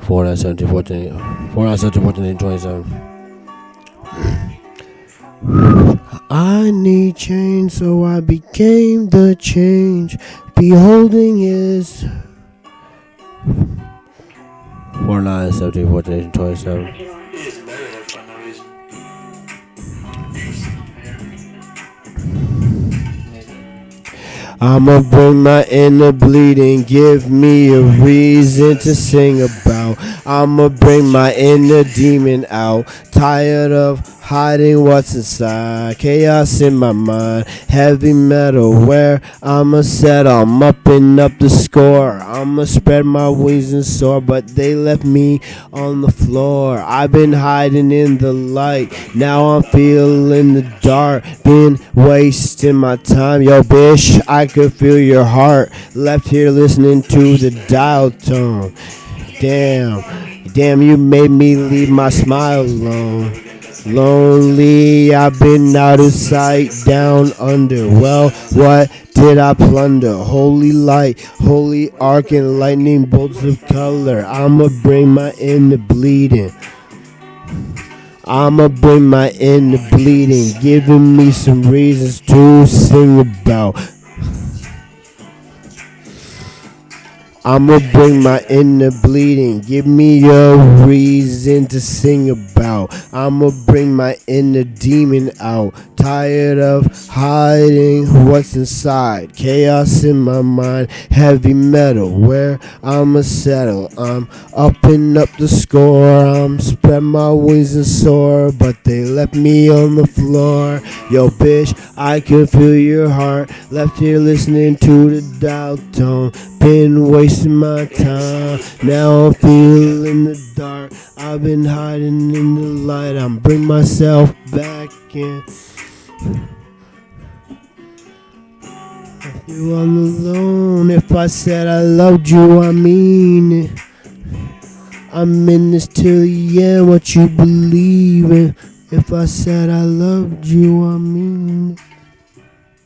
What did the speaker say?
4/9/17, 4/9/17, 27. I need change, so I became the change. Beholding is 4/9/17, 27. I'ma bring my inner bleeding, give me a reason to sing about. I'ma bring my inner demon out, tired of hiding what's inside. Chaos in my mind, heavy metal where I'ma set. I'm upping up the score. I'ma spread my wings and soar, but they left me on the floor. I've been hiding in the light, now I'm feeling the dark. Been wasting my time, yo bitch, I could feel your heart. Left here listening to the dial tone. Damn, you made me leave my smile alone. Lonely, I've been out of sight, down under. Well, what did I plunder? Holy light, holy arc and lightning bolts of color. I'ma bring my inner bleeding. I'ma bring my inner bleeding, giving me some reasons to sing about. I'ma bring my inner bleeding, give me a reason to sing about. I'ma bring my inner demon out, tired of hiding what's inside. Chaos in my mind, heavy metal where I'ma settle. I'm upping up the score, I'm spread my wings and soar, but they left me on the floor. Yo bitch, I can feel your heart, left here listening to the dial tone. Been wasting my time, now I'm feeling the dark. I've been hiding in the light, I'm bring myself back in. If you all alone, if I said I loved you, I mean it. I'm in this till the end, what you believe in. If I said I loved you, I mean it.